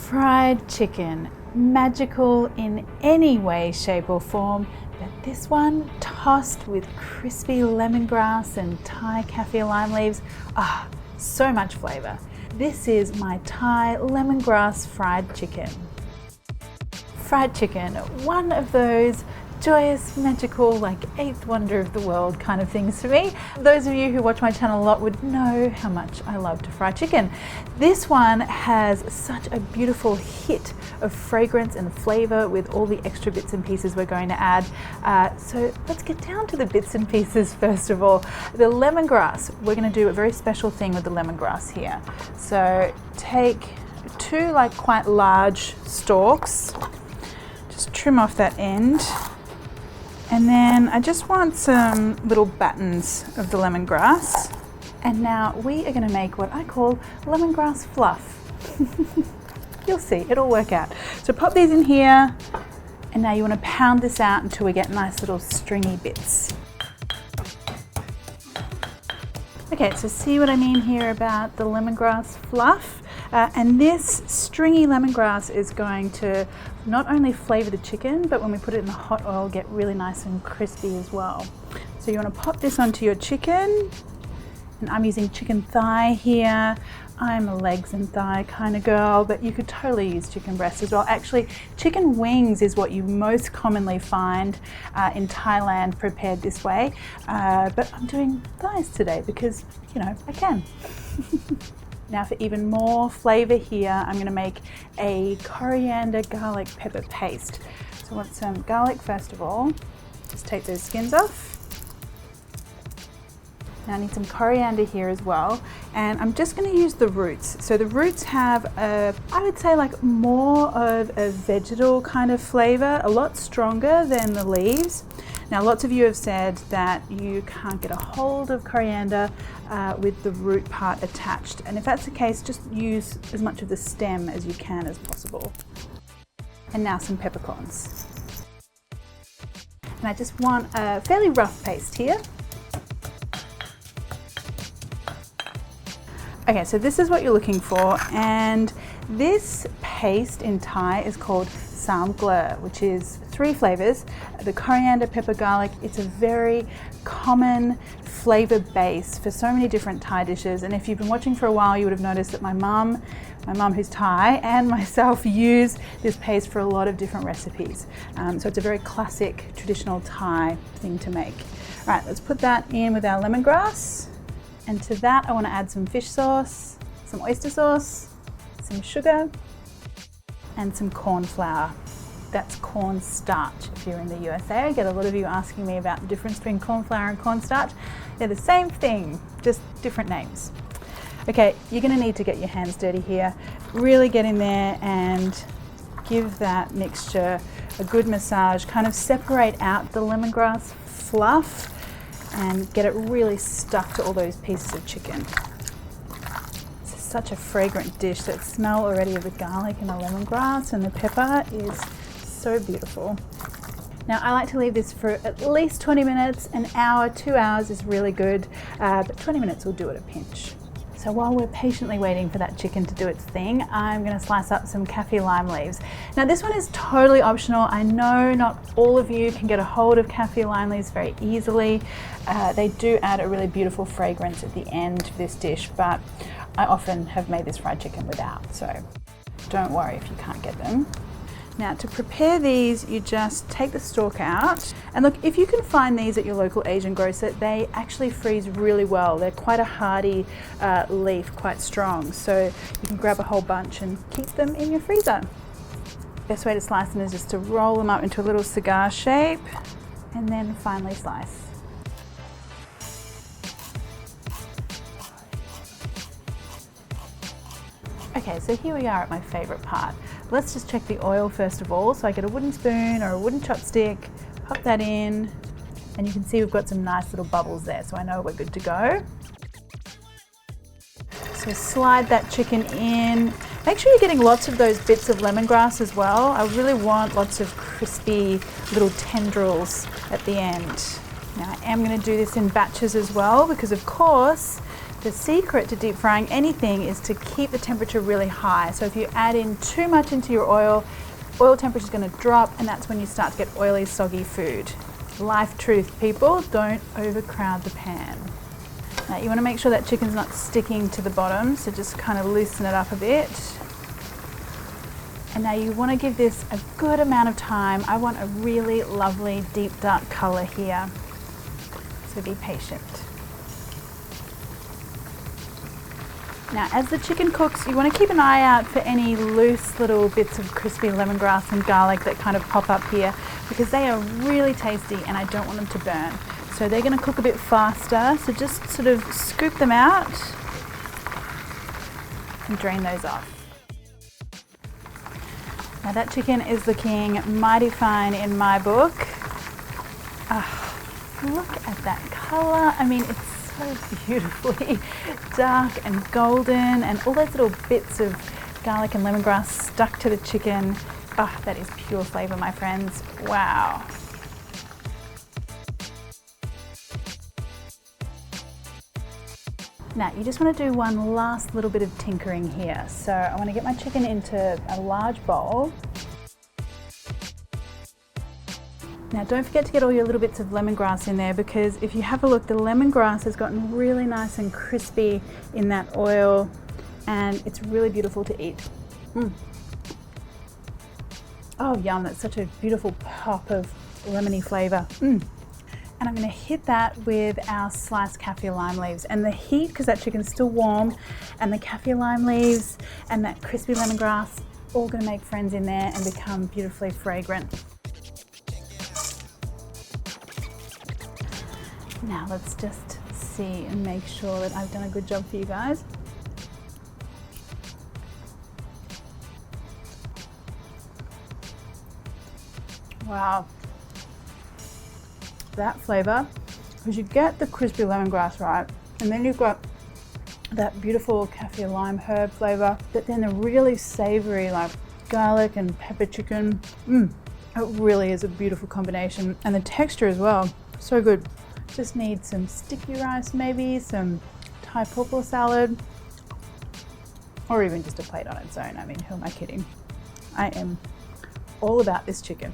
Fried chicken, magical in any way, shape or form, but this one tossed with crispy lemongrass and Thai kaffir lime leaves. So much flavour. This is my Thai lemongrass fried chicken. Fried chicken, one of those joyous, magical, like eighth wonder of the world kind of things for me. Those of you who watch my channel a lot would know how much I love to fry chicken. This one has such a beautiful hit of fragrance and flavour with all the extra bits and pieces we're going to add. So let's get down to the bits and pieces first of all. The lemongrass, we're going to do a very special thing with the lemongrass here. So take two quite large stalks, just trim off that end. And then I just want some little battens of the lemongrass. And now we are going to make what I call lemongrass fluff. You'll see, it'll work out. So pop these in here, and now you want to pound this out until we get nice little stringy bits. Okay, so see what I mean here about the lemongrass fluff? And this stringy lemongrass is going to not only flavour the chicken, but when we put it in the hot oil, get really nice and crispy as well. So you want to pop this onto your chicken, and I'm using chicken thigh here. I'm a legs and thigh kind of girl, but you could totally use chicken breast as well. Actually, chicken wings is what you most commonly find in Thailand prepared this way, but I'm doing thighs today because, you know, I can. Now for even more flavour here, I'm going to make a coriander garlic pepper paste. So I want some garlic first of all. Just take those skins off. Now I need some coriander here as well. And I'm just going to use the roots. So the roots have I would say more of a vegetal kind of flavour, a lot stronger than the leaves. Now lots of you have said that you can't get a hold of coriander with the root part attached, and if that's the case, just use as much of the stem as you can as possible. And now some peppercorns. And I just want a fairly rough paste here. Okay, so this is what you're looking for, and this paste in Thai is called sam glur, which is 3 flavours. The coriander, pepper, garlic, it's a very common flavour base for so many different Thai dishes, and if you've been watching for a while, you would have noticed that my mum who's Thai, and myself use this paste for a lot of different recipes. So it's a very classic traditional Thai thing to make. All right, let's put that in with our lemongrass. And to that, I want to add some fish sauce, some oyster sauce, some sugar, and some corn flour. That's corn starch if you're in the USA. I get a lot of you asking me about the difference between corn flour and corn starch. They're the same thing, just different names. Okay, you're going to need to get your hands dirty here. Really get in there and give that mixture a good massage. Kind of separate out the lemongrass fluff and get it really stuck to all those pieces of chicken. It's such a fragrant dish. That smell already of the garlic and the lemongrass and the pepper is so beautiful. Now I like to leave this for at least 20 minutes, an hour, 2 hours is really good, but 20 minutes will do it a pinch. So while we're patiently waiting for that chicken to do its thing, I'm going to slice up some kaffir lime leaves. Now this one is totally optional. I know not all of you can get a hold of kaffir lime leaves very easily. They do add a really beautiful fragrance at the end of this dish, but I often have made this fried chicken without, so don't worry if you can't get them. Now to prepare these, you just take the stalk out, and look, if you can find these at your local Asian grocer, they actually freeze really well. They're quite a hardy leaf, quite strong, so you can grab a whole bunch and keep them in your freezer. Best way to slice them is just to roll them up into a little cigar shape and then finely slice. Okay, so here we are at my favourite part. Let's just check the oil first of all. So I get a wooden spoon or a wooden chopstick, pop that in, and you can see we've got some nice little bubbles there, so I know we're good to go. So slide that chicken in. Make sure you're getting lots of those bits of lemongrass as well. I really want lots of crispy little tendrils at the end. Now I am going to do this in batches as well, because of course The secret to deep frying anything is to keep the temperature really high. So if you add in too much into your oil temperature is going to drop, and that's when you start to get oily, soggy food. Life truth, people, don't overcrowd the pan. Now you want to make sure that chicken's not sticking to the bottom, so just kind of loosen it up a bit. And now you want to give this a good amount of time. I want a really lovely deep dark color here, so be patient. Now as the chicken cooks, you want to keep an eye out for any loose little bits of crispy lemongrass and garlic that kind of pop up here, because they are really tasty and I don't want them to burn. So they're going to cook a bit faster, so just sort of scoop them out and drain those off. Now that chicken is looking mighty fine in my book. Look at that color. I mean, it's so beautifully dark and golden, and all those little bits of garlic and lemongrass stuck to the chicken. Oh, that is pure flavor, my friends. Wow. Now you just want to do one last little bit of tinkering here. So I want to get my chicken into a large bowl. Now don't forget to get all your little bits of lemongrass in there, because if you have a look, the lemongrass has gotten really nice and crispy in that oil, and it's really beautiful to eat. Oh yum, that's such a beautiful pop of lemony flavor. And I'm going to hit that with our sliced kaffir lime leaves, and the heat, because that chicken's still warm, and the kaffir lime leaves and that crispy lemongrass, all going to make friends in there and become beautifully fragrant. Now let's just see and make sure that I've done a good job for you guys. Wow, that flavor, because you get the crispy lemongrass, right, and then you've got that beautiful kaffir lime herb flavor, but then the really savory like garlic and pepper chicken. It really is a beautiful combination, and the texture as well, so good. Just need some sticky rice, maybe some Thai pawpaw salad, or even just a plate on its own. I mean, who am I kidding? I am all about this chicken.